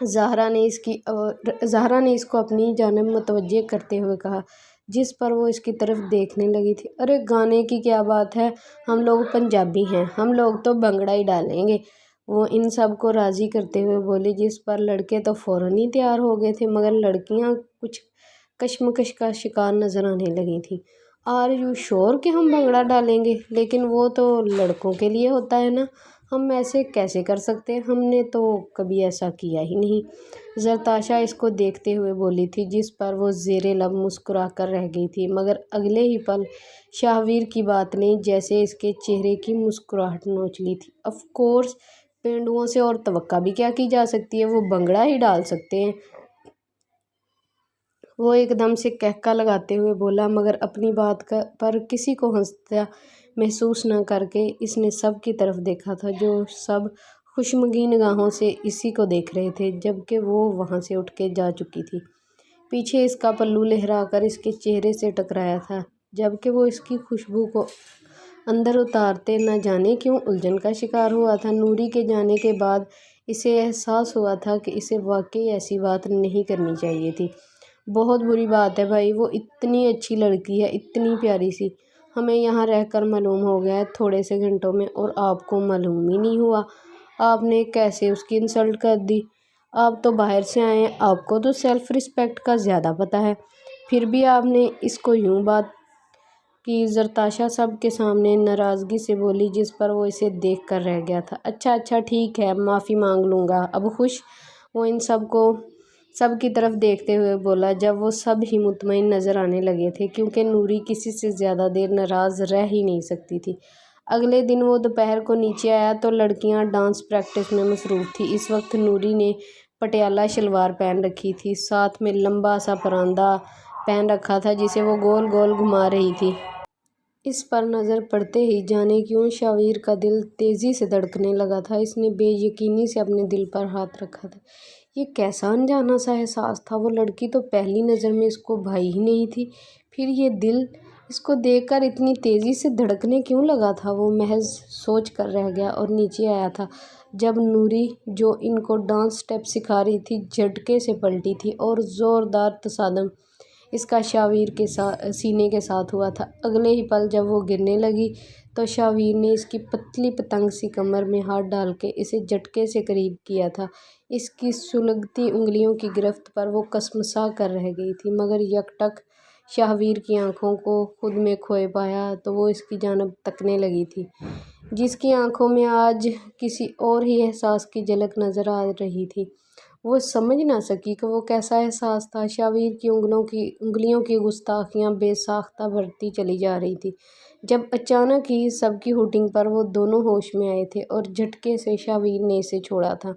زہرا نے اس کو اپنی جانب متوجہ کرتے ہوئے کہا، جس پر وہ اس کی طرف دیکھنے لگی تھی۔ ارے گانے کی کیا بات ہے، ہم لوگ پنجابی ہیں، ہم لوگ تو بھنگڑا ہی ڈالیں گے، وہ ان سب کو راضی کرتے ہوئے بولی، جس پر لڑکے تو فوراً ہی تیار ہو گئے تھے، مگر لڑکیاں کچھ کشمکش کا شکار نظر آنے لگی تھیں۔ آر یو شور کہ ہم بھنگڑا ڈالیں گے؟ لیکن وہ تو لڑکوں کے لیے ہوتا ہے نا، ہم ایسے کیسے کر سکتے، ہم نے تو کبھی ایسا کیا ہی نہیں۔ زرتاشا اس کو دیکھتے ہوئے بولی تھی، جس پر وہ زیر لب مسکرا کر رہ گئی تھی، مگر اگلے ہی پل شاہویر کی بات نے جیسے اس کے چہرے کی مسکراہٹ نوچ لی تھی۔ آف کورس، پینڈوؤں سے اور توقع بھی کیا کی جا سکتی ہے، وہ بھنگڑا ہی ڈال سکتے ہیں۔ وہ ایک دم سے کہکا لگاتے ہوئے بولا، مگر اپنی بات پر کسی کو ہنستا محسوس نہ کر کے اس نے سب کی طرف دیکھا تھا، جو سب خشمگین نگاہوں سے اسی کو دیکھ رہے تھے، جبکہ وہ وہاں سے اٹھ کے جا چکی تھی۔ پیچھے اس کا پلو لہرا کر اس کے چہرے سے ٹکرایا تھا، جبکہ وہ اس کی خوشبو کو اندر اتارتے نہ جانے کیوں الجھن کا شکار ہوا تھا۔ نوری کے جانے کے بعد اسے احساس ہوا تھا کہ اسے واقعی ایسی بات نہیں کرنی چاہیے تھی۔ بہت بری بات ہے بھائی، وہ اتنی اچھی لڑکی ہے، اتنی پیاری سی، ہمیں یہاں رہ کر معلوم ہو گیا ہے تھوڑے سے گھنٹوں میں، اور آپ کو معلوم ہی نہیں ہوا۔ آپ نے کیسے اس کی انسلٹ کر دی؟ آپ تو باہر سے آئے ہیں، آپ کو تو سیلف رسپیکٹ کا زیادہ پتہ ہے، پھر بھی آپ نے اس کو یوں بات کی۔ زرتاشا سب کے سامنے ناراضگی سے بولی، جس پر وہ اسے دیکھ کر رہ گیا تھا۔ اچھا ٹھیک ہے، معافی مانگ لوں گا، اب خوش؟ وہ ان سب کی طرف دیکھتے ہوئے بولا، جب وہ سب ہی مطمئن نظر آنے لگے تھے، کیونکہ نوری کسی سے زیادہ دیر ناراض رہ ہی نہیں سکتی تھی۔ اگلے دن وہ دوپہر کو نیچے آیا تو لڑکیاں ڈانس پریکٹس میں مصروف تھیں۔ اس وقت نوری نے پٹیالہ شلوار پہن رکھی تھی، ساتھ میں لمبا سا پراندہ پہن رکھا تھا جسے وہ گول گول گھما رہی تھی۔ اس پر نظر پڑتے ہی جانے کیوں شاہویر کا دل تیزی سے دھڑکنے لگا تھا۔ اس نے بے یقینی سے اپنے دل پر ہاتھ رکھا تھا۔ یہ کیسا انجانا سا احساس تھا، وہ لڑکی تو پہلی نظر میں اس کو بھائی ہی نہیں تھی، پھر یہ دل اس کو دیکھ کر اتنی تیزی سے دھڑکنے کیوں لگا تھا؟ وہ محض سوچ کر رہ گیا اور نیچے آیا تھا جب نوری، جو ان کو ڈانس اسٹیپ سکھا رہی تھی، جھٹکے سے پلٹی تھی اور زوردار تصادم اس کا شاہویر کے سینے کے ساتھ ہوا تھا۔ اگلے ہی پل جب وہ گرنے لگی تو شاہویر نے اس کی پتلی پتنگ سی کمر میں ہاتھ ڈال کے اسے جھٹکے سے قریب کیا تھا۔ اس کی سلگتی انگلیوں کی گرفت پر وہ کسمسا کر رہ گئی تھی، مگر یکٹک شاہویر کی آنکھوں کو خود میں کھوئے پایا تو وہ اس کی جانب تکنے لگی تھی، جس کی آنکھوں میں آج کسی اور ہی احساس کی جھلک نظر آ رہی تھی۔ وہ سمجھ نہ سکی کہ وہ کیسا احساس تھا۔ شاہویر کی انگلیوں کی گستاخیاں بے ساختہ بڑھتی چلی جا رہی تھی، جب اچانک ہی سب کی ہوٹنگ پر وہ دونوں ہوش میں آئے تھے اور جھٹکے سے شاہویر نے اسے چھوڑا تھا۔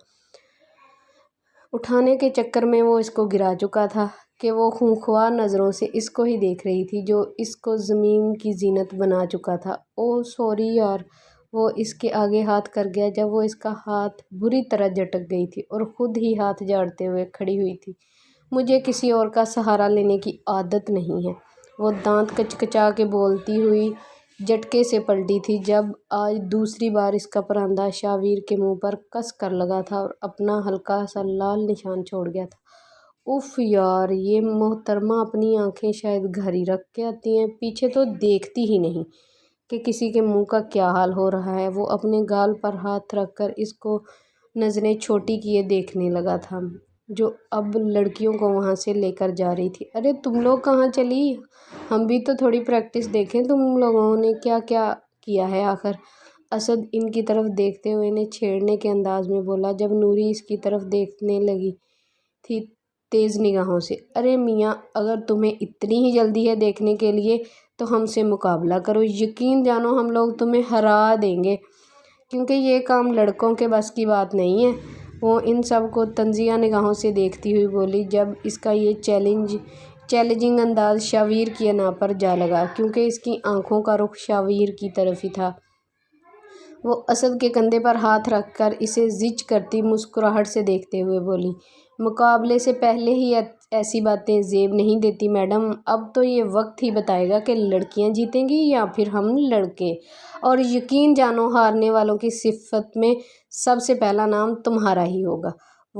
اٹھانے کے چکر میں وہ اس کو گرا چکا تھا کہ وہ خونخوار نظروں سے اس کو ہی دیکھ رہی تھی، جو اس کو زمین کی زینت بنا چکا تھا۔ اوہ سوری یار، وہ اس کے آگے ہاتھ کر گیا جب وہ اس کا ہاتھ بری طرح جھٹک گئی تھی اور خود ہی ہاتھ جھاڑتے ہوئے کھڑی ہوئی تھی۔ مجھے کسی اور کا سہارا لینے کی عادت نہیں ہے، وہ دانت کچکچا کے بولتی ہوئی جھٹکے سے پلٹی تھی، جب آج دوسری بار اس کا پراندہ شاہویر کے منہ پر کس کر لگا تھا اور اپنا ہلکا سا لال نشان چھوڑ گیا تھا۔ اف یار، یہ محترمہ اپنی آنکھیں شاید گھر ہی رکھ کے آتی ہیں، پیچھے تو دیکھتی ہی نہیں کہ کسی کے منہ کا کیا حال ہو رہا ہے۔ وہ اپنے گال پر ہاتھ رکھ کر اس کو نظریں چھوٹی کیے دیکھنے لگا تھا، جو اب لڑکیوں کو وہاں سے لے کر جا رہی تھی۔ ارے تم لوگ کہاں چلی؟ ہم بھی تو تھوڑی پریکٹس دیکھیں، تم لوگوں نے کیا کیا ہے آخر؟ اسد ان کی طرف دیکھتے ہوئے نے چھیڑنے کے انداز میں بولا، جب نوری اس کی طرف دیکھنے لگی تھی تیز نگاہوں سے۔ ارے میاں، اگر تمہیں اتنی ہی جلدی ہے دیکھنے کے لیے تو ہم سے مقابلہ کرو، یقین جانو ہم لوگ تمہیں ہرا دیں گے، کیونکہ یہ کام لڑکوں کے بس کی بات نہیں ہے۔ وہ ان سب کو طنزیہ نگاہوں سے دیکھتی ہوئی بولی، جب اس کا یہ چیلنجنگ انداز شاہویر کی انا پر جا لگا، کیونکہ اس کی آنکھوں کا رخ شاہویر کی طرف ہی تھا۔ وہ اسد کے کندھے پر ہاتھ رکھ کر اسے زچ کرتی مسکراہٹ سے دیکھتے ہوئے بولی، مقابلے سے پہلے ہی ایسی باتیں زیب نہیں دیتی میڈم، اب تو یہ وقت ہی بتائے گا کہ لڑکیاں جیتیں گی یا پھر ہم لڑکے، اور یقین جانو ہارنے والوں کی صفت میں سب سے پہلا نام تمہارا ہی ہوگا۔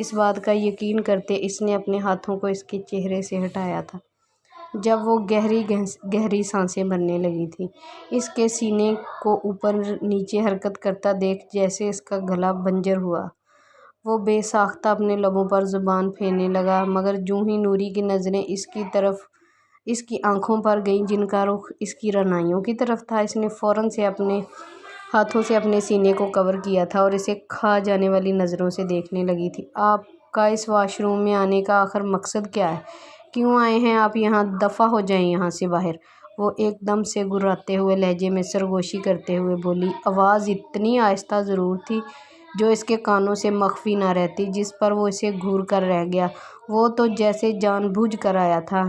اس بات کا یقین کرتے اس نے اپنے ہاتھوں کو اس کے چہرے سے ہٹایا تھا جب وہ گہری سانسیں بھرنے لگی تھی۔ اس کے سینے کو اوپر نیچے حرکت کرتا دیکھ جیسے اس کا گلا بنجر ہوا، وہ بے ساختہ اپنے لبوں پر زبان پھیرنے لگا، مگر جوں ہی نوری کی نظریں اس کی طرف اس کی آنکھوں پر گئیں جن کا رخ اس کی رعنائیوں کی طرف تھا، اس نے فوراً سے اپنے ہاتھوں سے اپنے سینے کو کور کیا تھا اور اسے کھا جانے والی نظروں سے دیکھنے لگی تھی۔ آپ کا اس واش روم میں آنے کا آخر مقصد کیا ہے؟ کیوں آئے ہیں آپ یہاں؟ دفع ہو جائیں یہاں سے باہر، وہ ایک دم سے گراتے ہوئے لہجے میں سرگوشی کرتے ہوئے بولی۔ آواز اتنی آہستہ ضرور تھی جو اس کے کانوں سے مخفی نہ رہتی، جس پر وہ اسے گھور کر رہ گیا۔ وہ تو جیسے جان بوجھ کر آیا تھا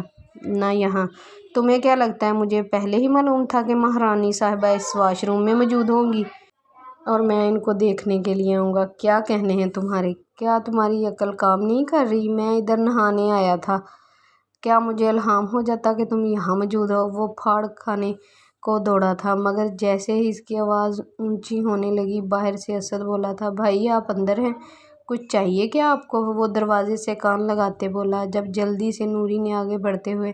نہ یہاں۔ تمہیں کیا لگتا ہے مجھے پہلے ہی معلوم تھا کہ مہارانی صاحبہ اس واش روم میں موجود ہوں گی اور میں ان کو دیکھنے کے لیے آؤں گا؟ کیا کہنے ہیں تمہارے؟ کیا تمہاری عقل کام نہیں کر رہی؟ میں ادھر نہانے آیا تھا، کیا مجھے الہام ہو جاتا کہ تم یہاں موجود ہو؟ وہ پھاڑ کھانے کو دوڑا تھا، مگر جیسے ہی اس کی آواز اونچی ہونے لگی باہر سے اسد بولا تھا، بھائی آپ اندر ہیں؟ کچھ چاہیے کیا آپ کو؟ وہ دروازے سے کان لگاتے بولا جب جلدی سے نوری نے آگے بڑھتے ہوئے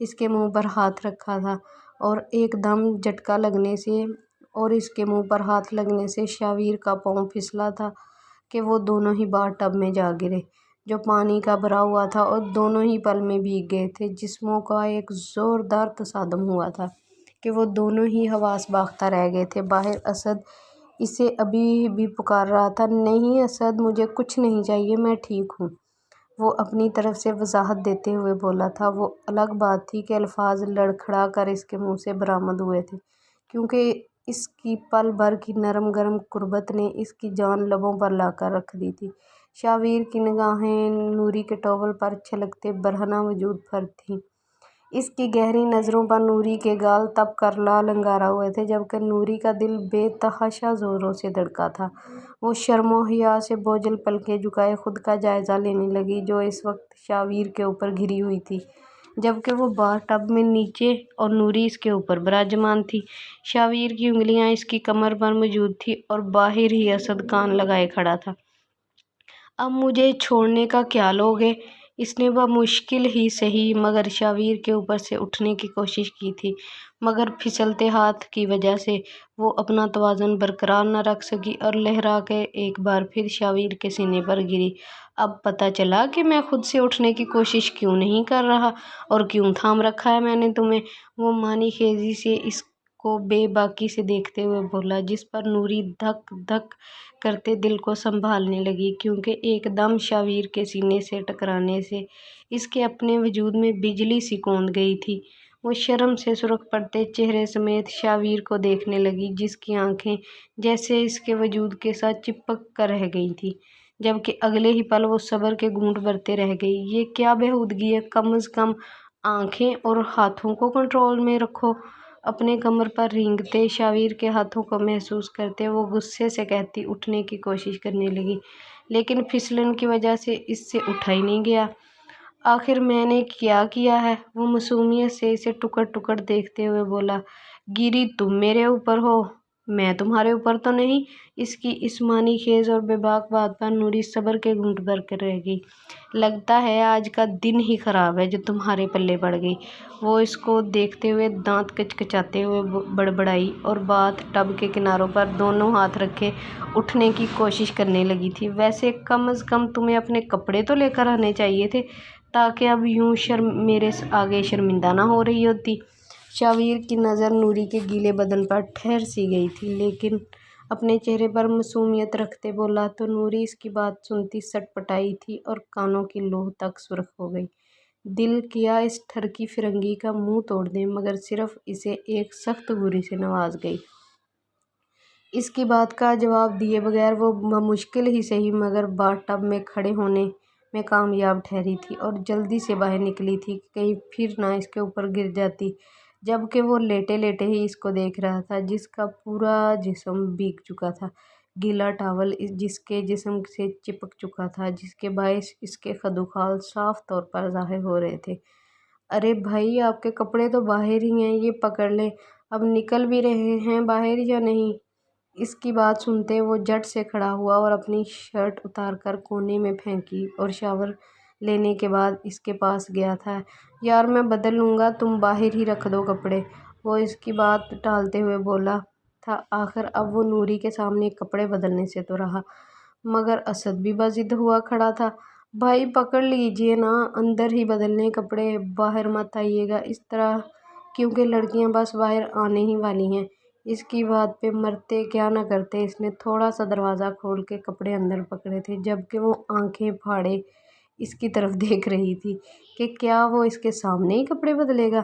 اس کے منہ پر ہاتھ رکھا تھا اور ایک دم جھٹکا لگنے سے اور اس کے منہ پر ہاتھ لگنے سے شاویر کا پاؤں پھسلا تھا کہ وہ دونوں ہی باتھ ٹب میں جا گرے جو پانی کا بھرا ہوا تھا اور دونوں ہی پل میں بھیگ گئے تھے۔ جسموں کا ایک زوردار تصادم ہوا تھا کہ وہ دونوں ہی حواس باختہ رہ گئے تھے۔ باہر اسد اسے ابھی بھی پکار رہا تھا، نہیں اسد مجھے کچھ نہیں چاہیے، میں ٹھیک ہوں، وہ اپنی طرف سے وضاحت دیتے ہوئے بولا تھا۔ وہ الگ بات تھی کہ الفاظ لڑکھڑا کر اس کے منہ سے برآمد ہوئے تھے کیونکہ اس کی پل بھر کی نرم گرم قربت نے اس کی جان لبوں پر لا کر رکھ دی تھی۔ شاویر کی نگاہیں نوری کے ٹاول پر چھلکتے برہنہ وجود پر تھیں، اس کی گہری نظروں پر نوری کے گال تپ کر لال انگارہ ہوئے تھے، جبکہ نوری کا دل بے تحاشا زوروں سے دھڑکا تھا۔ وہ شرم و حیا سے بوجھل پلکیں جھکائے خود کا جائزہ لینے لگی جو اس وقت شاویر کے اوپر گری ہوئی تھی، جبکہ وہ باتھ ٹب میں نیچے اور نوری اس کے اوپر براجمان تھی۔ شاویر کی انگلیاں اس کی کمر پر موجود تھیں اور باہر ہی اسد کان لگائے کھڑا تھا۔ اب مجھے چھوڑنے کا کیا لوگے؟ اس نے بمشکل ہی سہی مگر شاویر کے اوپر سے اٹھنے کی کوشش کی تھی، مگر پھسلتے ہاتھ کی وجہ سے وہ اپنا توازن برقرار نہ رکھ سکی اور لہرا کے ایک بار پھر شاویر کے سینے پر گری۔ اب پتہ چلا کہ میں خود سے اٹھنے کی کوشش کیوں نہیں کر رہا اور کیوں تھام رکھا ہے میں نے تمہیں، وہ معنی خیزی سے اس کو بے باکی سے دیکھتے ہوئے بولا، جس پر نوری دھک دھک کرتے دل کو سنبھالنے لگی کیونکہ ایک دم شاویر کے سینے سے ٹکرانے سے اس کے اپنے وجود میں بجلی سی کوند گئی تھی۔ وہ شرم سے سرخ پڑتے چہرے سمیت شاویر کو دیکھنے لگی جس کی آنکھیں جیسے اس کے وجود کے ساتھ چپک کر رہ گئی تھیں، جبکہ اگلے ہی پل وہ صبر کے گھونٹ بھرتے رہ گئی۔ یہ کیا بےہودگی ہے؟ کم از کم آنکھیں اور ہاتھوں کو کنٹرول میں رکھو۔ اپنے کمر پر رینگتے شاویر کے ہاتھوں کو محسوس کرتے وہ غصے سے کہتی اٹھنے کی کوشش کرنے لگی، لیکن پھسلن کی وجہ سے اس سے اٹھا ہی نہیں گیا۔ آخر میں نے کیا کیا ہے؟ وہ معصومیت سے اسے ٹکڑ ٹکڑ دیکھتے ہوئے بولا، گری تم میرے اوپر ہو، میں تمہارے اوپر تو نہیں۔ اس کی اس معنی خیز اور بے باک بات پر نوری صبر کے گھونٹ بھر کر رہ گئی۔ لگتا ہے آج کا دن ہی خراب ہے جو تمہارے پلے پڑ گئی، وہ اس کو دیکھتے ہوئے دانت کچکچاتے ہوئے بڑبڑائی اور باتھ ٹب کے کناروں پر دونوں ہاتھ رکھے اٹھنے کی کوشش کرنے لگی تھی۔ ویسے کم از کم تمہیں اپنے کپڑے تو لے کر آنے چاہیے تھے تاکہ اب یوں میرے آگے شرمندہ نہ ہو رہی ہوتی۔ شاویر کی نظر نوری کے گیلے بدن پر ٹھہر سی گئی تھی لیکن اپنے چہرے پر معصومیت رکھتے بولا تو نوری اس کی بات سنتی سٹ پٹائی تھی اور کانوں کی لوہ تک سرخ ہو گئی۔ دل کیا اس ٹھرکی فرنگی کا منہ توڑ دے مگر صرف اسے ایک سخت گوری سے نواز گئی۔ اس کی بات کا جواب دیے بغیر وہ بمشکل ہی سہی مگر باتھ ٹب میں کھڑے ہونے میں کامیاب ٹھہری تھی اور جلدی سے باہر نکلی تھی کہ کہیں پھر نہ اس کے اوپر گر جاتی، جبکہ وہ لیٹے لیٹے ہی اس کو دیکھ رہا تھا جس کا پورا جسم بھیگ چکا تھا، گیلا ٹاول جس کے جسم سے چپک چکا تھا جس کے باعث اس کے خدوخال صاف طور پر ظاہر ہو رہے تھے۔ ارے بھائی آپ کے کپڑے تو باہر ہی ہیں، یہ پکڑ لیں، اب نکل بھی رہے ہیں باہر یا نہیں؟ اس کی بات سنتے وہ جھٹ سے کھڑا ہوا اور اپنی شرٹ اتار کر کونے میں پھینکی اور شاور لینے کے بعد اس کے پاس گیا تھا۔ یار میں بدل لوں گا، تم باہر ہی رکھ دو کپڑے، وہ اس کی بات ٹالتے ہوئے بولا تھا۔ آخر اب وہ نوری کے سامنے کپڑے بدلنے سے تو رہا، مگر اسد بھی بضد ہوا کھڑا تھا۔ بھائی پکڑ لیجیے نا، اندر ہی بدلنے کپڑے، باہر مت آئیے گا اس طرح، کیونکہ لڑکیاں بس باہر آنے ہی والی ہیں۔ اس کی بات پہ مرتے کیا نہ کرتے اس نے تھوڑا سا دروازہ کھول کے کپڑے اندر پکڑے تھے، جبکہ وہ آنکھیں پھاڑے اس کی طرف دیکھ رہی تھی کہ کیا وہ اس کے سامنے ہی کپڑے بدلے گا۔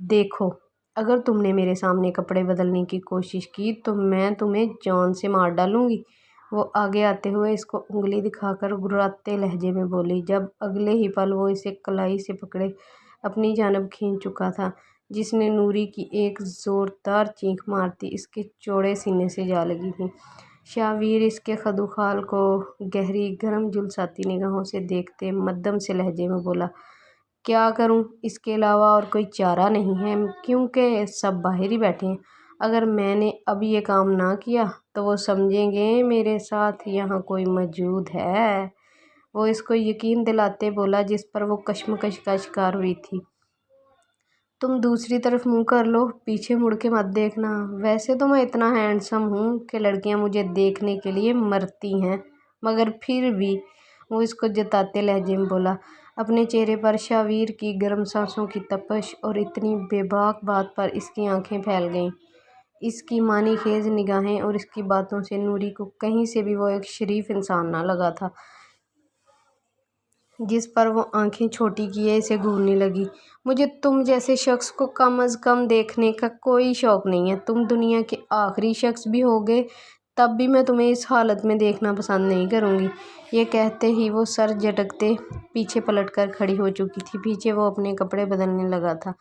دیکھو، اگر تم نے میرے سامنے کپڑے بدلنے کی کوشش کی تو میں تمہیں جان سے مار ڈالوں گی، وہ آگے آتے ہوئے اس کو انگلی دکھا کر گراتے لہجے میں بولی، جب اگلے ہی پل وہ اسے کلائی سے پکڑے اپنی جانب کھینچ چکا تھا، جس نے نوری کی ایک زوردار چیخ مارتی اس کے چوڑے سینے سے جا لگی تھی۔ شاویر اس کے خدوخال کو گہری گرم جھلساتی نگاہوں سے دیکھتے مدھم سے لہجے میں بولا، کیا کروں، اس کے علاوہ اور کوئی چارہ نہیں ہے، کیونکہ سب باہر ہی بیٹھے ہیں۔ اگر میں نے اب یہ کام نہ کیا تو وہ سمجھیں گے میرے ساتھ یہاں کوئی موجود ہے، وہ اس کو یقین دلاتے بولا، جس پر وہ کشمکش کا شکار ہوئی تھی۔ تم دوسری طرف منہ کر لو، پیچھے مڑ کے مت دیکھنا، ویسے تو میں اتنا ہینڈسم ہوں کہ لڑکیاں مجھے دیکھنے کے لیے مرتی ہیں، مگر پھر بھی، وہ اس کو جتاتے لہجے میں بولا۔ اپنے چہرے پر شاویر کی گرم سانسوں کی تپش اور اتنی بے باک بات پر اس کی آنکھیں پھیل گئیں، اس کی معنی خیز نگاہیں اور اس کی باتوں سے نوری کو کہیں سے بھی وہ ایک شریف انسان نہ لگا تھا، جس پر وہ آنکھیں چھوٹی کیے اسے گھورنے لگی۔ مجھے تم جیسے شخص کو کم از کم دیکھنے کا کوئی شوق نہیں ہے، تم دنیا کے آخری شخص بھی ہوگے تب بھی میں تمہیں اس حالت میں دیکھنا پسند نہیں کروں گی۔ یہ کہتے ہی وہ سر جھٹکتے پیچھے پلٹ کر کھڑی ہو چکی تھی۔ پیچھے وہ اپنے کپڑے بدلنے لگا تھا،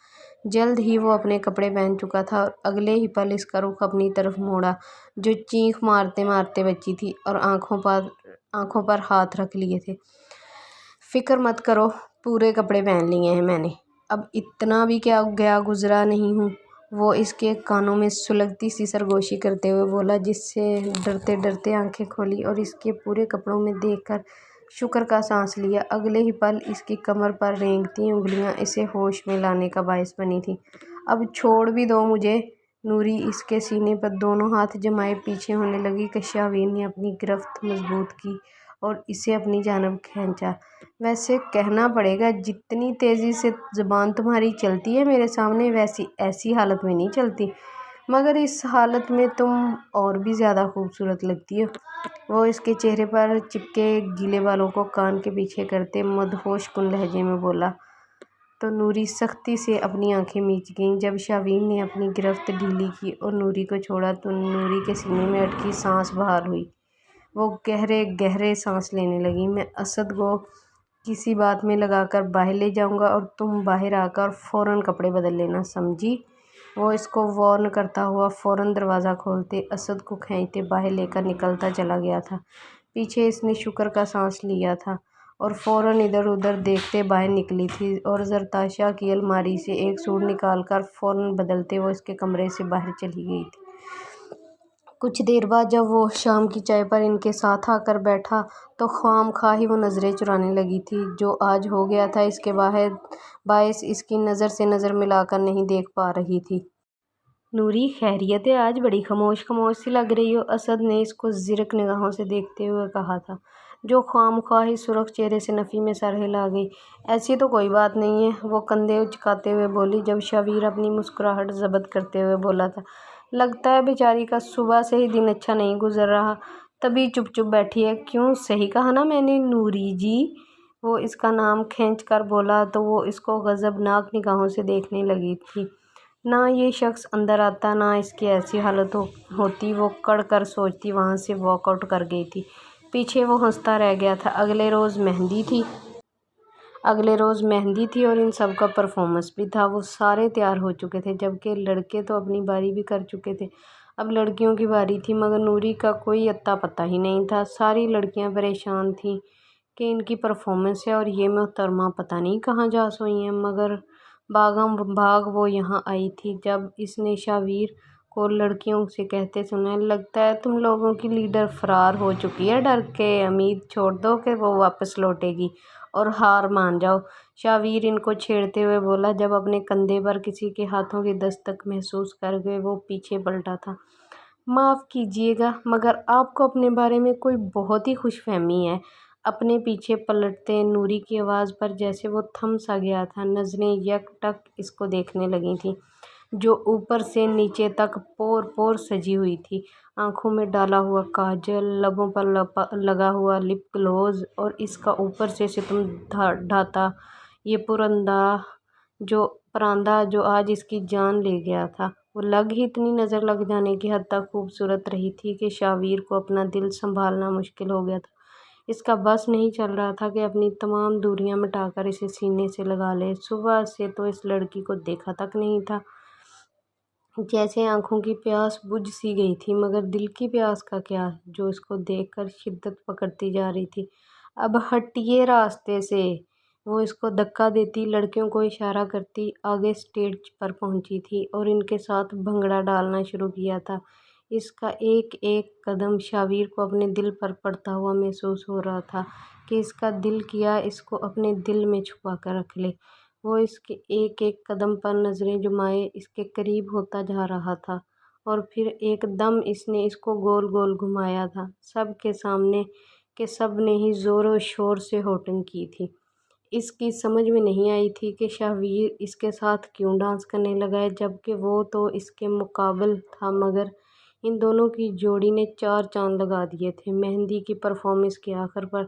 جلد ہی وہ اپنے کپڑے پہن چکا تھا اور اگلے ہی پل اس کا رخ اپنی طرف موڑا جو چیخ مارتے مارتے بچی تھی اور آنکھوں پر ہاتھ رکھ لیے تھے۔ فکر مت کرو، پورے کپڑے پہن لیے ہیں میں نے، اب اتنا بھی کیا گیا گزرا نہیں ہوں، وہ اس کے کانوں میں سلگتی سی سرگوشی کرتے ہوئے بولا، جس سے ڈرتے ڈرتے آنکھیں کھولی اور اس کے پورے کپڑوں میں دیکھ کر شکر کا سانس لیا۔ اگلے ہی پل اس کی کمر پر رینگتی انگلیاں اسے ہوش میں لانے کا باعث بنی تھیں۔ اب چھوڑ بھی دو مجھے، نوری اس کے سینے پر دونوں ہاتھ جمائے پیچھے ہونے لگی کہ شاویر نے اپنی گرفت مضبوط کی اور اسے اپنی جانب کھینچا۔ ویسے کہنا پڑے گا، جتنی تیزی سے زبان تمہاری چلتی ہے میرے سامنے، ویسی ایسی حالت میں نہیں چلتی، مگر اس حالت میں تم اور بھی زیادہ خوبصورت لگتی ہو، وہ اس کے چہرے پر چپکے گیلے بالوں کو کان کے پیچھے کرتے مدہوش کن لہجے میں بولا تو نوری سختی سے اپنی آنکھیں میچ گئیں۔ جب شاویر نے اپنی گرفت ڈھیلی کی اور نوری کو چھوڑا تو نوری کے سینے میں اٹکی سانس بحال ہوئی، وہ گہرے گہرے سانس لینے لگی۔ میں اسد کو کسی بات میں لگا کر باہر لے جاؤں گا اور تم باہر آ کر فوراً کپڑے بدل لینا، سمجھی، وہ اس کو وارن کرتا ہوا فوراً دروازہ کھولتے اسد کو کھینچتے باہر لے کر نکلتا چلا گیا تھا۔ پیچھے اس نے شکر کا سانس لیا تھا اور فوراً ادھر ادھر دیکھتے باہر نکلی تھی اور زرتاشا کی الماری سے ایک سوٹ نکال کر فوراً بدلتے وہ اس کے کمرے سے باہر چلی گئی تھی۔ کچھ دیر بعد جب وہ شام کی چائے پر ان کے ساتھ آ کر بیٹھا تو خواہ مخواہ ہی وہ نظریں چرانے لگی تھی۔ جو آج ہو گیا تھا اس کے باعث اس کی نظر سے نظر ملا کر نہیں دیکھ پا رہی تھی۔ نوری خیریت ہے، آج بڑی خاموش خاموش سی لگ رہی ہو، اسد نے اس کو زرک نگاہوں سے دیکھتے ہوئے کہا تھا، جو خواہ مخواہ ہی سرخ چہرے سے نفی میں سر ہلا گئی۔ ایسی تو کوئی بات نہیں ہے، وہ کندھے اچکاتے ہوئے بولی، جب شاویر اپنی مسکراہٹ ضبط کرتے ہوئے بولا تھا، لگتا ہے بیچاری کا صبح سے ہی دن اچھا نہیں گزر رہا، تبھی چپ چپ بیٹھی ہے، کیوں، صحیح کہا نا میں نے نوری جی، وہ اس کا نام کھینچ کر بولا تو وہ اس کو غضبناک نگاہوں سے دیکھنے لگی تھی۔ نہ یہ شخص اندر آتا، نہ اس کی ایسی حالت ہوتی، وہ کڑ کر سوچتی وہاں سے واک آؤٹ کر گئی تھی۔ پیچھے وہ ہنستا رہ گیا تھا۔ اگلے روز مہندی تھی اور ان سب کا پرفارمنس بھی تھا۔ وہ سارے تیار ہو چکے تھے، جبکہ لڑکے تو اپنی باری بھی کر چکے تھے، اب لڑکیوں کی باری تھی، مگر نوری کا کوئی اتا پتہ ہی نہیں تھا۔ ساری لڑکیاں پریشان تھیں کہ ان کی پرفارمنس ہے اور یہ محترمہ پتہ نہیں کہاں جا سوئی ہیں، مگر بھاگم بھاگ وہ یہاں آئی تھی۔ جب اس نے شاویر کو لڑکیوں سے کہتے سنا، لگتا ہے تم لوگوں کی لیڈر فرار ہو چکی ہے، ڈر کے امید چھوڑ دو کہ وہ واپس لوٹے گی اور ہار مان جاؤ۔ شاویر ان کو چھیڑتے ہوئے بولا جب اپنے کندھے پر کسی کے ہاتھوں کی دستک محسوس کر کے وہ پیچھے پلٹا تھا۔ معاف کیجیے گا مگر آپ کو اپنے بارے میں کوئی بہت ہی خوش فہمی ہے۔ اپنے پیچھے پلٹتے نوری کی آواز پر جیسے وہ تھم سا گیا تھا، نظریں یک ٹک اس کو دیکھنے لگی تھیں جو اوپر سے نیچے تک پور پور سجی ہوئی تھی، آنکھوں میں ڈالا ہوا کاجل، لبوں پر لگا ہوا لپ گلوز، اور اس کا اوپر سے ستم ڈھاتا یہ پراندہ جو آج اس کی جان لے گیا تھا۔ وہ لگ ہی اتنی نظر لگ جانے کی حد تک خوبصورت رہی تھی کہ شاویر کو اپنا دل سنبھالنا مشکل ہو گیا تھا۔ اس کا بس نہیں چل رہا تھا کہ اپنی تمام دوریاں مٹا کر اسے سینے سے لگا لے۔ صبح سے تو اس لڑکی کو دیکھا تک نہیں تھا، جیسے آنکھوں کی پیاس بجھ سی گئی تھی، مگر دل کی پیاس کا کیا جو اس کو دیکھ کر شدت پکڑتی جا رہی تھی۔ اب ہٹیے راستے سے، وہ اس کو دھکا دیتی، لڑکیوں کو اشارہ کرتی آگے اسٹیج پر پہنچی تھی اور ان کے ساتھ بھنگڑا ڈالنا شروع کیا تھا۔ اس کا ایک ایک قدم شاویر کو اپنے دل پر پڑتا ہوا محسوس ہو رہا تھا کہ اس کا دل کیا اس کو اپنے دل میں چھپا کر رکھ لے۔ وہ اس کے ایک ایک قدم پر نظریں جمائے اس کے قریب ہوتا جا رہا تھا، اور پھر ایک دم اس نے اس کو گول گول گھمایا تھا، سب کے سامنے کہ سب نے ہی زور و شور سے ہوٹنگ کی تھی۔ اس کی سمجھ میں نہیں آئی تھی کہ شاویر اس کے ساتھ کیوں ڈانس کرنے لگا ہے، جبکہ وہ تو اس کے مقابل تھا، مگر ان دونوں کی جوڑی نے چار چاند لگا دیے تھے۔ مہندی کی پرفارمنس کے آخر پر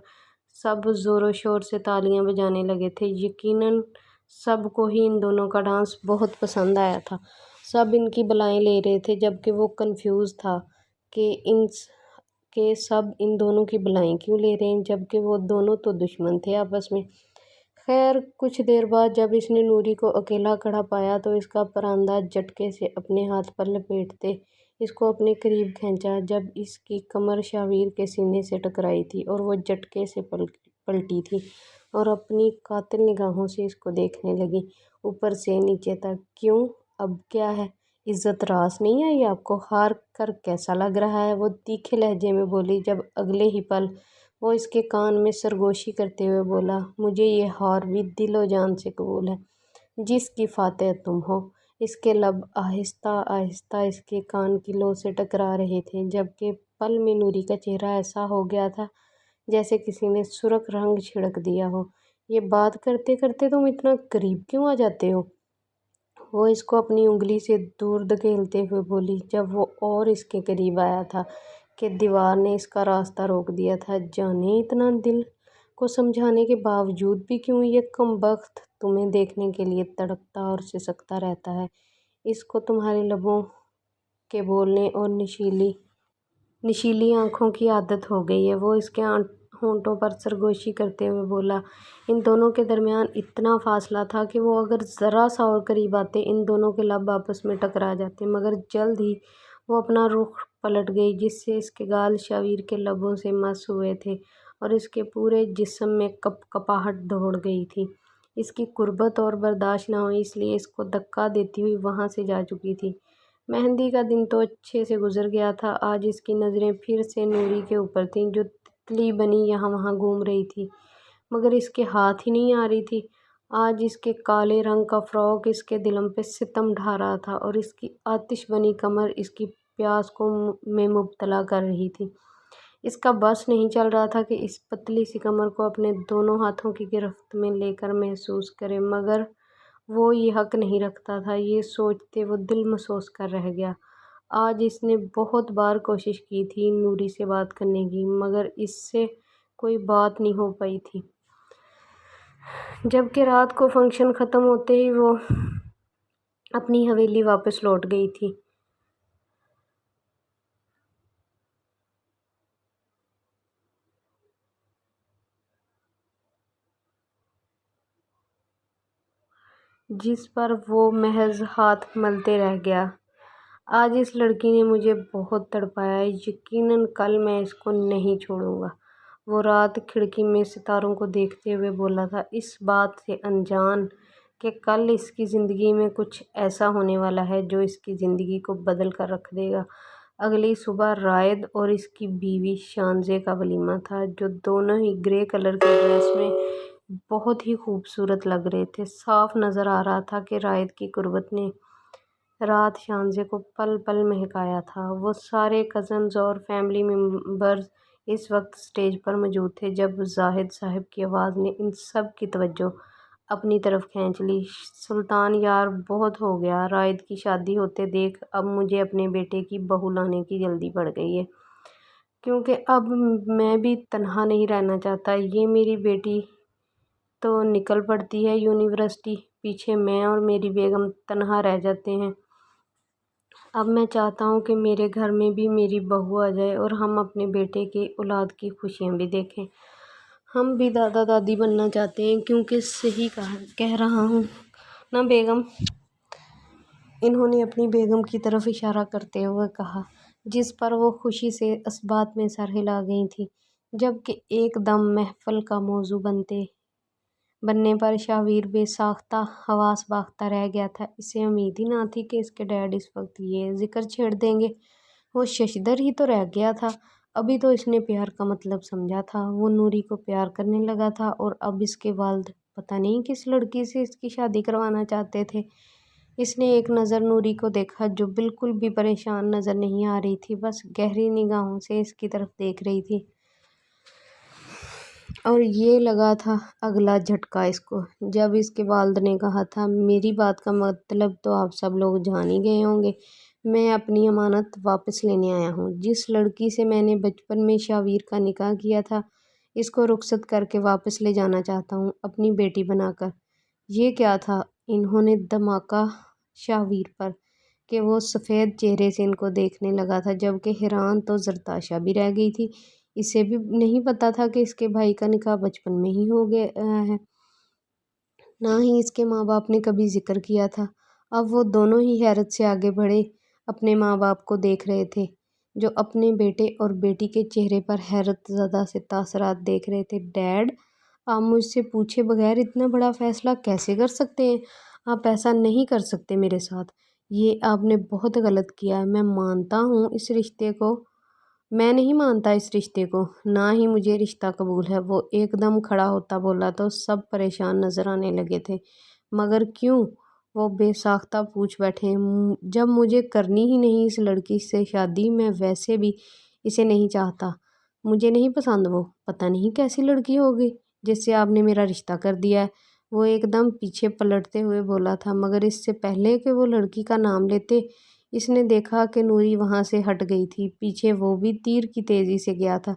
سب زور و شور سے تالیاں بجانے لگے تھے۔ یقیناً سب کو ہی ان دونوں کا ڈانس بہت پسند آیا تھا۔ سب ان کی بلائیں لے رہے تھے، جبکہ وہ کنفیوز تھا کہ سب ان دونوں کی بلائیں کیوں لے رہے ہیں، جبکہ وہ دونوں تو دشمن تھے آپس میں۔ خیر کچھ دیر بعد جب اس نے نوری کو اکیلا کھڑا پایا تو اس کا پراندہ جھٹکے سے اپنے ہاتھ پر لپیٹتے اس کو اپنے قریب کھینچا۔ جب اس کی کمر شاویر کے سینے سے ٹکرائی تھی اور وہ جھٹکے سے پلٹی تھی اور اپنی قاتل نگاہوں سے اس کو دیکھنے لگی اوپر سے نیچے تک۔ کیوں، اب کیا ہے؟ عزت راس نہیں آئی آپ کو؟ ہار کر کیسا لگ رہا ہے؟ وہ تیکھے لہجے میں بولی، جب اگلے ہی پل وہ اس کے کان میں سرگوشی کرتے ہوئے بولا، مجھے یہ ہار بھی دل و جان سے قبول ہے جس کی فاتح تم ہو۔ اس کے لب آہستہ آہستہ اس کے کان کی لو سے ٹکرا رہے تھے، جبکہ پل میں نوری کا چہرہ ایسا ہو گیا تھا جیسے کسی نے سرخ رنگ چھڑک دیا ہو۔ یہ بات کرتے کرتے تم اتنا قریب کیوں آ جاتے ہو؟ وہ اس کو اپنی انگلی سے دور دھکیلتے ہوئے بولی، جب وہ اور اس کے قریب آیا تھا کہ دیوار نے اس کا راستہ روک دیا تھا۔ جانے اتنا دل کو سمجھانے کے باوجود بھی کیوں یہ کمبخت تمہیں دیکھنے کے لیے تڑپتا اور سسکتا رہتا ہے؟ اس کو تمہارے لبوں کے بولنے اور نشیلی آنکھوں کی عادت ہو گئی ہے۔ وہ اس کے ہونٹوں پر سرگوشی کرتے ہوئے بولا۔ ان دونوں کے درمیان اتنا فاصلہ تھا کہ وہ اگر ذرا سا اور قریب آتے ان دونوں کے لب آپس میں ٹکرا جاتے، مگر جلد ہی وہ اپنا رخ پلٹ گئی، جس سے اس کے گال شاویر کے لبوں سے مس ہوئے تھے اور اس کے پورے جسم میں کپ کپاہٹ دوڑ گئی تھی۔ اس کی قربت اور برداشت نہ ہوئی، اس لیے اس کو دھکا دیتی ہوئی وہاں سے جا چکی تھی۔ مہندی کا دن تو اچھے سے گزر گیا تھا۔ آج اس کی نظریں پھر سے نوری کے اوپر تھیں، جو تتلی بنی یہاں وہاں گھوم رہی تھی، مگر اس کے ہاتھ ہی نہیں آ رہی تھی۔ آج اس کے کالے رنگ کا فراک اس کے دلم پہ ستم ڈھا رہا تھا اور اس کی آتش بنی کمر اس کی پیاس میں مبتلا کر رہی تھی۔ اس کا بس نہیں چل رہا تھا کہ اس پتلی سی کمر کو اپنے دونوں ہاتھوں کی گرفت میں لے کر محسوس کرے، مگر وہ یہ حق نہیں رکھتا تھا۔ یہ سوچتے وہ دل محسوس کر رہ گیا۔ آج اس نے بہت بار کوشش کی تھی نوری سے بات کرنے کی، مگر اس سے کوئی بات نہیں ہو پائی تھی۔ جبکہ رات کو فنکشن ختم ہوتے ہی وہ اپنی حویلی واپس لوٹ گئی تھی۔ جس پر وہ محض ہاتھ ملتے رہ گیا۔ آج اس لڑکی نے مجھے بہت تڑپایا ہے، یقیناً کل میں اس کو نہیں چھوڑوں گا، وہ رات کھڑکی میں ستاروں کو دیکھتے ہوئے بولا تھا۔ اس بات سے انجان کہ کل اس کی زندگی میں کچھ ایسا ہونے والا ہے جو اس کی زندگی کو بدل کر رکھ دے گا۔ اگلی صبح رائد اور اس کی بیوی شانزے کا ولیمہ تھا، جو دونوں ہی گرے کلر کے ڈریس میں بہت ہی خوبصورت لگ رہے تھے۔ صاف نظر آ رہا تھا کہ رائد کی قربت نے رات شانزے کو پل پل مہکایا تھا۔ وہ سارے کزنز اور فیملی ممبرز اس وقت اسٹیج پر موجود تھے جب زاہد صاحب کی آواز نے ان سب کی توجہ اپنی طرف کھینچ لی۔ سلطان یار، بہت ہو گیا، رائد کی شادی ہوتے دیکھ اب مجھے اپنے بیٹے کی بہو لانے کی جلدی پڑ گئی ہے، کیونکہ اب میں بھی تنہا نہیں رہنا چاہتا۔ یہ میری بیٹی تو نکل پڑتی ہے یونیورسٹی، پیچھے میں اور میری بیگم تنہا رہ جاتے ہیں۔ اب میں چاہتا ہوں کہ میرے گھر میں بھی میری بہو آ جائے اور ہم اپنے بیٹے کی اولاد کی خوشیاں بھی دیکھیں۔ ہم بھی دادا دادی بننا چاہتے ہیں، کیونکہ صحیح کہہ رہا ہوں نا بیگم؟ انہوں نے اپنی بیگم کی طرف اشارہ کرتے ہوئے کہا، جس پر وہ خوشی سے اثبات میں سر ہلا گئی تھیں، جبکہ ایک دم محفل کا موضوع بننے پر شاویر بے ساختہ حواس باختہ رہ گیا تھا۔ اسے امید ہی نہ تھی کہ اس کے ڈیڈ اس وقت یہ ذکر چھیڑ دیں گے۔ وہ ششدر ہی تو رہ گیا تھا، ابھی تو اس نے پیار کا مطلب سمجھا تھا۔ وہ نوری کو پیار کرنے لگا تھا اور اب اس کے والد پتہ نہیں کس لڑکی سے اس کی شادی کروانا چاہتے تھے۔ اس نے ایک نظر نوری کو دیکھا، جو بالکل بھی پریشان نظر نہیں آ رہی تھی، بس گہری نگاہوں سے اس کی طرف دیکھ رہی تھی۔ اور یہ لگا تھا اگلا جھٹکا اس کو، جب اس کے والد نے کہا تھا، میری بات کا مطلب تو آپ سب لوگ جان ہی گئے ہوں گے۔ میں اپنی امانت واپس لینے آیا ہوں۔ جس لڑکی سے میں نے بچپن میں شاویر کا نکاح کیا تھا، اس کو رخصت کر کے واپس لے جانا چاہتا ہوں، اپنی بیٹی بنا کر۔ یہ کیا تھا؟ انہوں نے دھماکا شاویر پر کہ وہ سفید چہرے سے ان کو دیکھنے لگا تھا، جبکہ حیران تو زرتاشا بھی رہ گئی تھی۔ اسے بھی نہیں پتا تھا کہ اس کے بھائی کا نکاح بچپن میں ہی ہو گیا ہے، نہ ہی اس کے ماں باپ نے کبھی ذکر کیا تھا۔ اب وہ دونوں ہی حیرت سے آگے بڑھے اپنے ماں باپ کو دیکھ رہے تھے، جو اپنے بیٹے اور بیٹی کے چہرے پر حیرت زدہ سے تاثرات دیکھ رہے تھے۔ ڈیڈ، آپ مجھ سے پوچھے بغیر اتنا بڑا فیصلہ کیسے کر سکتے ہیں؟ آپ ایسا نہیں کر سکتے میرے ساتھ، یہ آپ نے بہت غلط کیا ہے۔ میں نہیں مانتا اس رشتے کو، نہ ہی مجھے رشتہ قبول ہے۔ وہ ایک دم کھڑا ہوتا بولا تو سب پریشان نظر آنے لگے تھے۔ مگر کیوں؟ وہ بے ساختہ پوچھ بیٹھے، جب مجھے کرنی ہی نہیں اس لڑکی سے شادی، میں ویسے بھی اسے نہیں چاہتا، مجھے نہیں پسند۔ وہ پتہ نہیں کیسی لڑکی ہوگی جس سے آپ نے میرا رشتہ کر دیا ہے، وہ ایک دم پیچھے پلٹتے ہوئے بولا تھا۔ مگر اس سے پہلے کہ وہ لڑکی کا نام لیتے، اس نے دیکھا کہ نوری وہاں سے ہٹ گئی تھی، پیچھے وہ بھی تیر کی تیزی سے گیا تھا،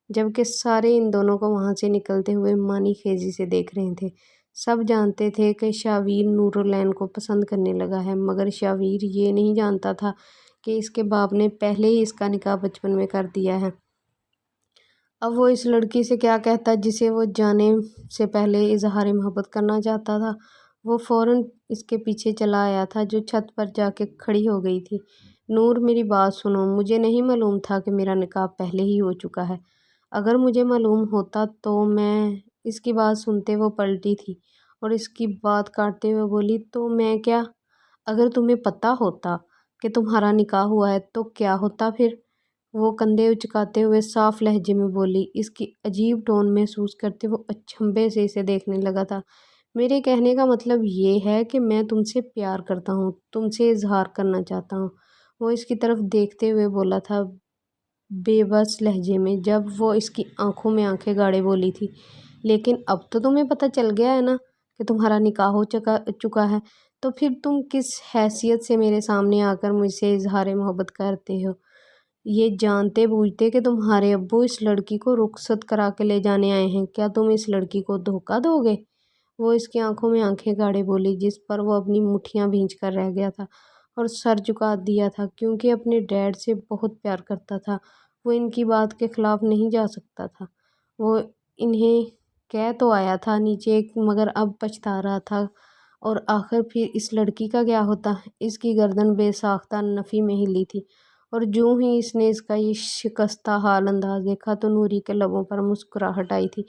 جبکہ سارے ان دونوں کو وہاں سے نکلتے ہوئے مانی خیزی سے دیکھ رہے تھے۔ سب جانتے تھے کہ شاویر نورالعین کو پسند کرنے لگا ہے، مگر شاویر یہ نہیں جانتا تھا کہ اس کے باپ نے پہلے ہی اس کا نکاح بچپن میں کر دیا ہے۔ اب وہ اس لڑکی سے کیا کہتا جسے وہ جانے سے پہلے اظہار محبت کرنا چاہتا تھا؟ وہ فوراً اس کے پیچھے چلا آیا تھا، جو چھت پر جا کے کھڑی ہو گئی تھی۔ نور، میری بات سنو، مجھے نہیں معلوم تھا کہ میرا نکاح پہلے ہی ہو چکا ہے۔ اگر مجھے معلوم ہوتا تو میں… اس کی بات سنتے وہ پلٹی تھی اور اس کی بات کاٹتے ہوئے بولی، تو میں کیا؟ اگر تمہیں پتہ ہوتا کہ تمہارا نکاح ہوا ہے تو کیا ہوتا پھر؟ وہ کندھے اچکاتے ہوئے صاف لہجے میں بولی۔ اس کی عجیب ٹون محسوس کرتے وہ اچنبھے سے اسے دیکھنے لگا تھا۔ میرے کہنے کا مطلب یہ ہے کہ میں تم سے پیار کرتا ہوں، تم سے اظہار کرنا چاہتا ہوں، وہ اس کی طرف دیکھتے ہوئے بولا تھا بے بس لہجے میں، جب وہ اس کی آنکھوں میں آنکھیں گاڑے بولی تھی، لیکن اب تو تمہیں پتہ چل گیا ہے نا کہ تمہارا نکاح ہو چکا ہے، تو پھر تم کس حیثیت سے میرے سامنے آ کر مجھ سے اظہار محبت کرتے ہو، یہ جانتے بوجھتے کہ تمہارے ابو اس لڑکی کو رخصت کرا کے لے جانے آئے ہیں؟ کیا تم اس لڑکی کو دھوکہ دو گے؟ وہ اس کی آنکھوں میں آنکھیں گاڑے بولی، جس پر وہ اپنی مٹھیاں بھینچ کر رہ گیا تھا اور سر جھکا دیا تھا، کیونکہ اپنے ڈیڈ سے بہت پیار کرتا تھا۔ وہ ان کی بات کے خلاف نہیں جا سکتا تھا۔ وہ انہیں کہہ تو آیا تھا نیچے، مگر اب پچھتا رہا تھا۔ اور آخر پھر اس لڑکی کا کیا ہوتا؟ اس کی گردن بے ساختہ نفی میں ہلی تھی، اور جوں ہی اس نے اس کا یہ شکستہ حال انداز دیکھا تو نوری کے لبوں پر مسکراہٹ آئی تھی،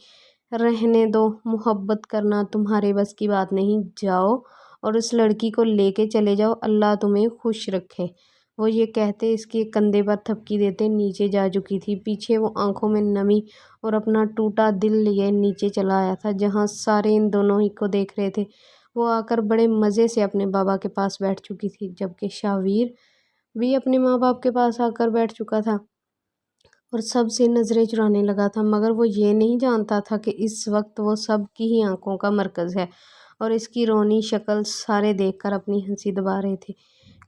رہنے دو، محبت کرنا تمہارے بس کی بات نہیں، جاؤ اور اس لڑکی کو لے کے چلے جاؤ، اللہ تمہیں خوش رکھے۔ وہ یہ کہتے اس کے کندھے پر تھپکی دیتے نیچے جا چکی تھی۔ پیچھے وہ آنکھوں میں نمی اور اپنا ٹوٹا دل لیے نیچے چلا آیا تھا، جہاں سارے ان دونوں ہی کو دیکھ رہے تھے۔ وہ آ کر بڑے مزے سے اپنے بابا کے پاس بیٹھ چکی تھی، جبکہ شاویر بھی اپنے ماں باپ کے پاس آ کر بیٹھ چکا تھا اور سب سے نظریں چرانے لگا تھا، مگر وہ یہ نہیں جانتا تھا کہ اس وقت وہ سب کی ہی آنکھوں کا مرکز ہے اور اس کی رونی شکل سارے دیکھ کر اپنی ہنسی دبا رہے تھے۔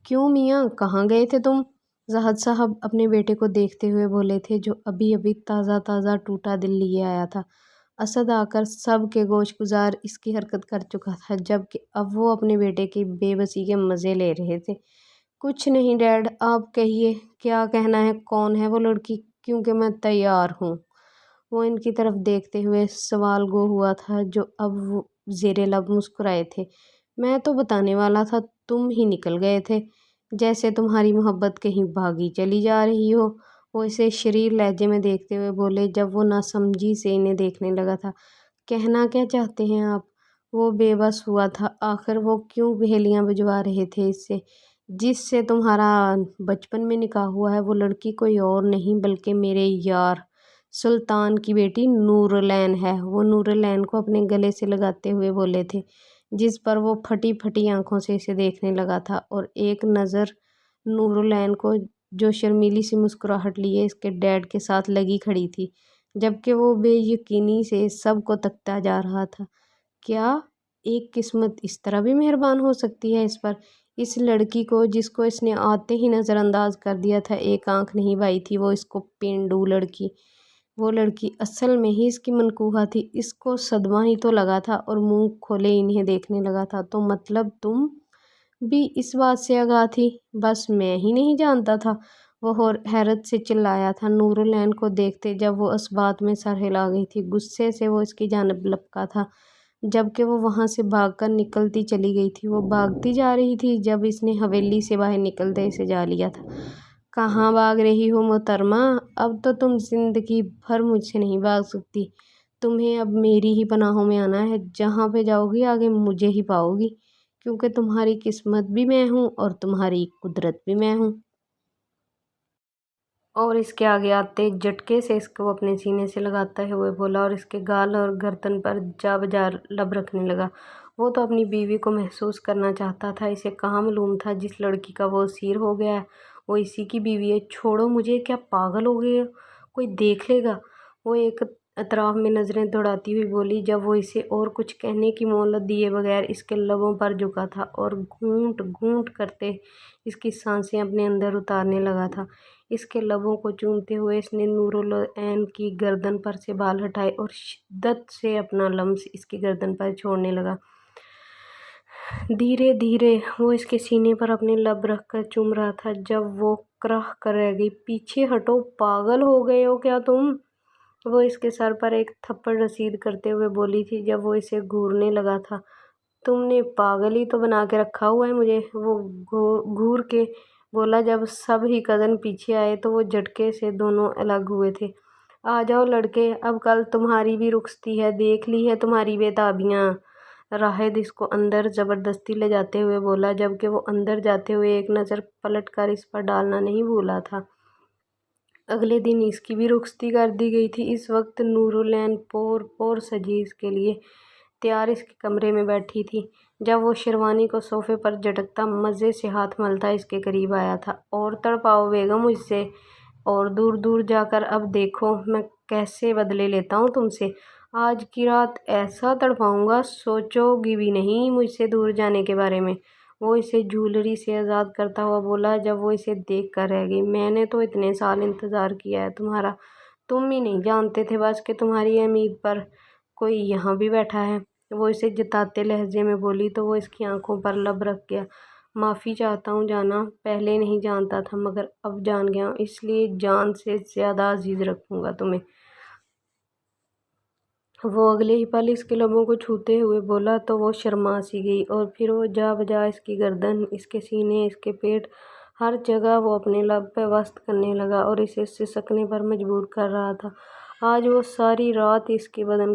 کیوں میاں، کہاں گئے تھے تم؟ زاہد صاحب اپنے بیٹے کو دیکھتے ہوئے بولے تھے، جو ابھی ابھی تازہ تازہ ٹوٹا دل لیے آیا تھا۔ اسد آ کر سب کے گوش گزار اس کی حرکت کر چکا تھا، جبکہ اب وہ اپنے بیٹے کی بے بسی کے مزے لے رہے تھے۔ کچھ نہیں ڈیڈ، آپ کہیے کیا کہنا ہے، کون ہے وہ لڑکی، کیونکہ میں تیار ہوں۔ وہ ان کی طرف دیکھتے ہوئے سوال گو ہوا تھا، جو اب وہ زیر لب مسکرائے تھے۔ میں تو بتانے والا تھا، تم ہی نکل گئے تھے، جیسے تمہاری محبت کہیں بھاگی چلی جا رہی ہو۔ وہ اسے شریر لہجے میں دیکھتے ہوئے بولے، جب وہ ناسمجھی سے انہیں دیکھنے لگا تھا۔ کہنا کیا چاہتے ہیں آپ؟ وہ بے بس ہوا تھا، آخر وہ کیوں پہیلیاں بجوا رہے تھے اس سے؟ جس سے تمہارا بچپن میں نکاح ہوا ہے، وہ لڑکی کوئی اور نہیں بلکہ میرے یار سلطان کی بیٹی نور العین ہے۔ وہ نور العین کو اپنے گلے سے لگاتے ہوئے بولے تھے، جس پر وہ پھٹی پھٹی آنکھوں سے اسے دیکھنے لگا تھا، اور ایک نظر نور العین کو جو شرمیلی سی مسکراہٹ لیے اس کے ڈیڈ کے ساتھ لگی کھڑی تھی، جبکہ وہ بے یقینی سے سب کو تکتا جا رہا تھا۔ کیا ایک قسمت اس طرح بھی مہربان ہو سکتی ہے اس پر؟ اس لڑکی کو، جس کو اس نے آتے ہی نظر انداز کر دیا تھا، ایک آنکھ نہیں بائی تھی وہ اس کو پینڈو لڑکی۔ وہ لڑکی اصل میں ہی اس کی منقوہہ تھی۔ اس کو صدمہ ہی تو لگا تھا اور منہ کھولے انہیں دیکھنے لگا تھا۔ تو مطلب تم بھی اس بات سے آگاہ تھی؟ بس میں ہی نہیں جانتا تھا، وہ حیرت سے چلایا تھا نور العین کو دیکھتے، جب وہ اس بات میں سر ہلا گئی تھی۔ غصے سے وہ اس کی جانب لپکا تھا، جبکہ وہ وہاں سے بھاگ کر نکلتی چلی گئی تھی۔ وہ بھاگتی جا رہی تھی جب اس نے حویلی سے باہر نکلتے اسے جا لیا تھا۔ کہاں بھاگ رہی ہو محترمہ؟ اب تو تم زندگی بھر مجھ سے نہیں بھاگ سکتی، تمہیں اب میری ہی پناہوں میں آنا ہے۔ جہاں پہ جاؤ گی آگے مجھے ہی پاؤ گی، کیونکہ تمہاری قسمت بھی میں ہوں اور تمہاری قدرت بھی میں ہوں۔ اور اس کے آگے آتے جھٹکے سے اس کو اپنے سینے سے لگاتے ہوئے بولا اور اس کے گال اور گردن پر جا بجا لب رکھنے لگا۔ وہ تو اپنی بیوی کو محسوس کرنا چاہتا تھا، اسے کہاں معلوم تھا جس لڑکی کا وہ اسیر ہو گیا ہے وہ اسی کی بیوی ہے۔ چھوڑو مجھے، کیا پاگل ہو گئے ہو؟ کوئی دیکھ لے گا؟ وہ ایک اطراف میں نظریں دوڑاتی ہوئی بولی، جب وہ اسے اور کچھ کہنے کی مہلت دیے بغیر اس کے لبوں پر جھکا تھا اور گھونٹ گھونٹ کرتے اس کی سانسیں اپنے اندر اتارنے لگا تھا۔ اس کے لبوں کو چومتے ہوئے اس نے نور العین کی گردن پر سے بال ہٹائے اور شدت سے اپنا لمس اس کی گردن پر چھوڑنے لگا۔ دھیرے دھیرے وہ اس کے سینے پر اپنے لب رکھ کر چوم رہا تھا، جب وہ کراہ کر رہ گئی۔ پیچھے ہٹو، پاگل ہو گئے ہو کیا تم؟ وہ اس کے سر پر ایک تھپڑ رسید کرتے ہوئے بولی تھی، جب وہ اسے گھورنے لگا تھا۔ تم نے پاگل ہی تو بنا کے رکھا ہوا ہے مجھے، وہ گھور کے بولا۔ جب سب ہی کزن پیچھے آئے تو وہ جھٹکے سے دونوں الگ ہوئے تھے۔ آ جاؤ لڑکے، اب کل تمہاری بھی رخصتی ہے، دیکھ لی ہے تمہاری بے تابیاں۔ راہد اس کو اندر زبردستی لے جاتے ہوئے بولا، جبکہ وہ اندر جاتے ہوئے ایک نظر پلٹ کر اس پر ڈالنا نہیں بھولا تھا۔ اگلے دن اس کی بھی رخصتی کر دی گئی تھی۔ اس وقت نور العین پور پور سجی اس کے لیے تیار اس کے کمرے میں بیٹھی تھی، جب وہ شیروانی کو صوفے پر جھٹکتا مزے سے ہاتھ ملتا اس کے قریب آیا تھا۔ اور تڑپاؤ بیگم مجھ سے، اور دور دور جا کر، اب دیکھو میں کیسے بدلے لیتا ہوں تم سے۔ آج کی رات ایسا تڑپاؤں گا، سوچو گی بھی نہیں مجھ سے دور جانے کے بارے میں۔ وہ اسے جھولری سے آزاد کرتا ہوا بولا، جب وہ اسے دیکھ کر رہ گئی۔ میں نے تو اتنے سال انتظار کیا ہے تمہارا، تم ہی نہیں جانتے تھے بس کہ تمہاری امید پر کوئی یہاں بھی بیٹھا ہے۔ وہ اسے جتاتے لہجے میں بولی تو وہ اس کی آنکھوں پر لب رکھ گیا۔ معافی چاہتا ہوں جانا، پہلے نہیں جانتا تھا مگر اب جان گیا ہوں، اس لیے جان سے زیادہ عزیز رکھوں گا تمہیں۔ وہ اگلے ہی پل اس کے لبوں کو چھوتے ہوئے بولا تو وہ شرما سی گئی، اور پھر وہ جا بجا اس کی گردن، اس کے سینے، اس کے پیٹ، ہر جگہ وہ اپنے لب پیوست کرنے لگا اور اسے سسکنے پر مجبور کر رہا تھا۔ آج وہ ساری رات اس کے بدن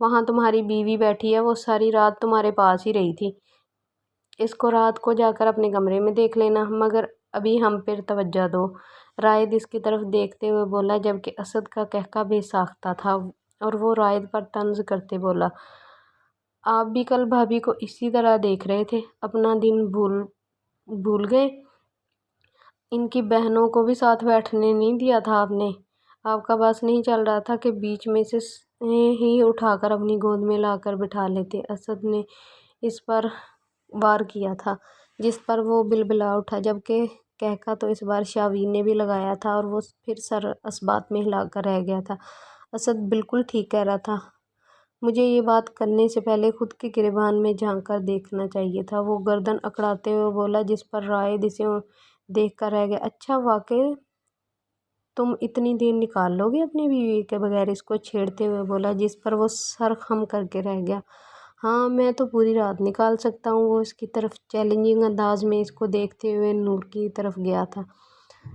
وہاں تمہاری بیوی بیٹھی ہے، وہ ساری رات تمہارے پاس ہی رہی تھی، اس کو رات کو جا کر اپنے کمرے میں دیکھ لینا، مگر ابھی ہم پر توجہ دو۔ رائد اس کی طرف دیکھتے ہوئے بولا، جبکہ اسد کا قہقہ بے ساختہ تھا اور وہ رائد پر طنز کرتے بولا، آپ بھی کل بھابھی کو اسی طرح دیکھ رہے تھے، اپنا دن بھول گئے؟ ان کی بہنوں کو بھی ساتھ بیٹھنے نہیں دیا تھا آپ نے؟ آپ کا بس نہیں چل رہا تھا کہ بیچ میں سے ہی اٹھا کر اپنی گود میں لا کر بٹھا لیتے؟ اسد نے اس پر وار کیا تھا، جس پر وہ بلبلا اٹھا، جبکہ قہقہ تو اس بار شاوین نے بھی لگایا تھا اور وہ پھر سر اسبات میں ہلا کر رہ گیا تھا۔ اسد بالکل ٹھیک کہہ رہا تھا، مجھے یہ بات کرنے سے پہلے خود کے گریبان میں جھانک کر دیکھنا چاہیے تھا، وہ گردن اکڑاتے ہوئے بولا، جس پر رائد اسے دیکھ کر رہ گیا۔ اچھا، واقعی تم اتنی دیر نکال لو گے اپنی بیوی کے بغیر؟ اس کو چھیڑتے ہوئے بولا، جس پر وہ سر خم کر کے رہ گیا۔ ہاں، میں تو پوری رات نکال سکتا ہوں۔ وہ اس کی طرف چیلنجنگ انداز میں اس کو دیکھتے ہوئے نور کی طرف گیا تھا،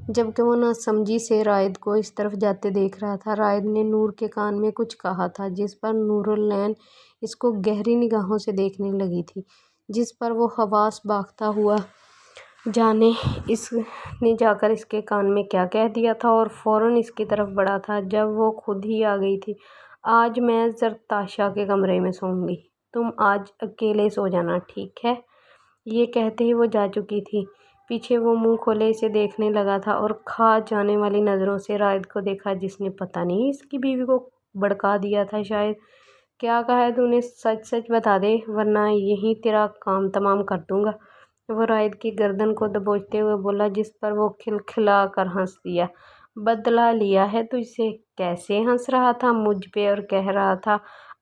جبکہ وہ ناسمجھی سے رائد کو اس طرف جاتے دیکھ رہا تھا۔ رائد نے نور کے کان میں کچھ کہا تھا، جس پر نور العین اس کو گہری نگاہوں سے دیکھنے لگی تھی، جس پر وہ حواس باختہ ہوا جانے اس نے جا کر اس کے کان میں کیا کہہ دیا تھا، اور فوراً اس کی طرف بڑھا تھا جب وہ خود ہی آ گئی تھی۔ آج میں زرتاشا کے کمرے میں سوؤں گی، تم آج اکیلے سو جانا، ٹھیک ہے؟ یہ کہتے ہی وہ جا چکی تھی۔ پیچھے وہ منہ کھولے اسے دیکھنے لگا تھا اور کھا جانے والی نظروں سے رائد کو دیکھا، جس نے پتہ نہیں اس کی بیوی کو بھڑکا دیا تھا شاید۔ کیا کہا ہے تو نے؟ سچ سچ بتا دے، ورنہ یہیں تیرا کام تمام کر دوں گا، وہ رائد کی گردن کو دبوچتے ہوئے بولا، جس پر وہ کھلکھلا کر ہنس دیا۔ بدلہ لیا ہے تجھ سے؟ کیسے ہنس رہا تھا مجھ پہ اور کہہ رہا تھا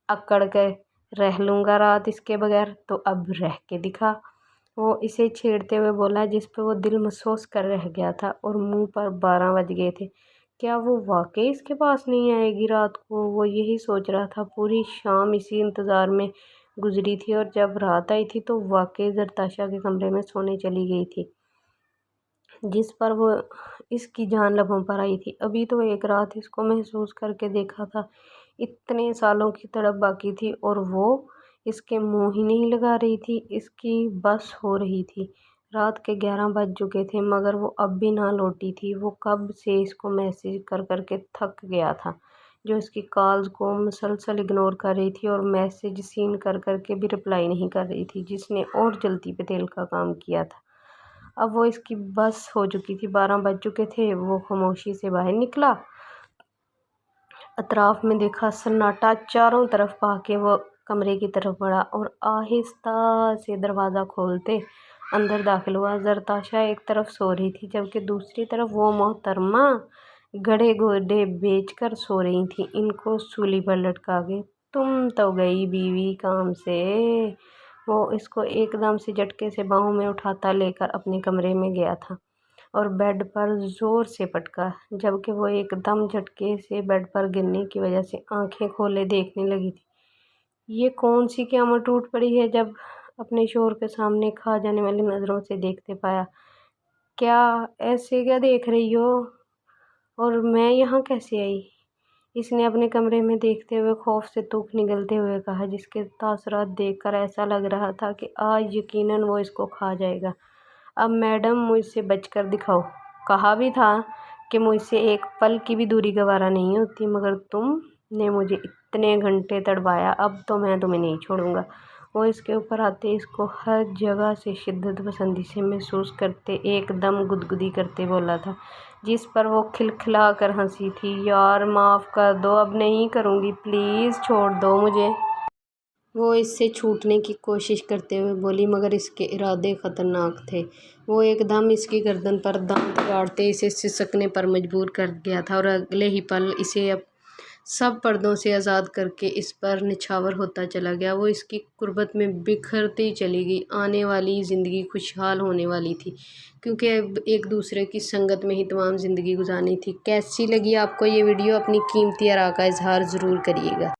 اکڑ کے رہ لوں گا رات اس کے بغیر، تو اب رہ کے دکھا، وہ اسے چھیڑتے ہوئے بولا، جس پہ وہ دل محسوس کر رہ گیا تھا اور منہ پر 12 بج گئے تھے۔ کیا وہ واقعی اس کے پاس نہیں آئے گی رات کو؟ وہ یہی سوچ رہا تھا، پوری شام اسی انتظار میں گزری تھی، اور جب رات آئی تھی تو واقعی زرتاشا کے کمرے میں سونے چلی گئی تھی، جس پر وہ اس کی جان لبوں پر آئی تھی۔ ابھی تو ایک رات اس کو محسوس کر کے دیکھا تھا، اتنے سالوں کی تڑپ باقی تھی اور وہ اس کے منہ ہی نہیں لگا رہی تھی، اس کی بس ہو رہی تھی۔ رات کے 11 بج چکے تھے، مگر وہ اب بھی نہ لوٹی تھی۔ وہ کب سے اس کو میسیج کر کر کے تھک گیا تھا، جو اس کی کالز کو مسلسل اگنور کر رہی تھی اور میسیج سین کر کر کے بھی رپلائی نہیں کر رہی تھی، جس نے اور جلتی پہ تیل کا کام کیا تھا۔ اب وہ اس کی بس ہو چکی تھی، 12 بج چکے تھے۔ وہ خاموشی سے باہر نکلا، اطراف میں دیکھا، سناٹا چاروں طرف پا کے وہ کمرے کی طرف بڑھا اور آہستہ سے دروازہ کھولتے اندر داخل ہوا۔ زرتاشا ایک طرف سو رہی تھی، جبکہ دوسری طرف وہ محترمہ گڑھے گوڈے بیچ کر سو رہی تھیں، ان کو سولی پر لٹکا کے۔ تم تو گئی بیوی کام سے، وہ اس کو ایک دم سے جھٹکے سے باہوں میں اٹھاتا لے کر اپنے کمرے میں گیا تھا اور بیڈ پر زور سے پٹکا، جبکہ وہ ایک دم جھٹکے سے بیڈ پر گرنے کی وجہ سے آنکھیں کھولے دیکھنے لگی تھی۔ یہ کون سی قیامت ٹوٹ پڑی ہے جب اپنے شوہر کے سامنے کھا جانے والی نظروں سے دیکھتے پایا۔ کیا ایسے کیا دیکھ رہی ہو، اور میں یہاں کیسے آئی؟ اس نے اپنے کمرے میں دیکھتے ہوئے خوف سے تھوک نگلتے ہوئے کہا، جس کے تاثرات دیکھ کر ایسا لگ رہا تھا کہ آج یقیناً وہ اس کو کھا جائے گا۔ اب میڈم مجھ سے بچ کر دکھاؤ، کہا بھی تھا کہ مجھ سے ایک پل کی بھی دوری گوارا نہیں ہوتی، مگر تم نے مجھے اتنے گھنٹے تڑپایا، اب تو میں تمہیں نہیں چھوڑوں گا۔ وہ اس کے اوپر آتے اس کو ہر جگہ سے شدت پسندی سے محسوس کرتے ایک دم گدگدی کرتے بولا تھا، جس پر وہ کھلکھلا کر ہنسی تھی۔ یار معاف کر دو، اب نہیں کروں گی، پلیز چھوڑ دو مجھے، وہ اس سے چھوٹنے کی کوشش کرتے ہوئے بولی، مگر اس کے ارادے خطرناک تھے۔ وہ ایک دم اس کی گردن پر دانت گاڑتے اسے سسکنے پر مجبور کر گیا تھا اور اگلے ہی پل اسے سب پردوں سے آزاد کر کے اس پر نچھاور ہوتا چلا گیا۔ وہ اس کی قربت میں بکھرتی چلی گئی۔ آنے والی زندگی خوشحال ہونے والی تھی، کیونکہ اب ایک دوسرے کی سنگت میں ہی تمام زندگی گزارنی تھی۔ کیسی لگی آپ کو یہ ویڈیو؟ اپنی قیمتی آراء کا اظہار ضرور کریے گا۔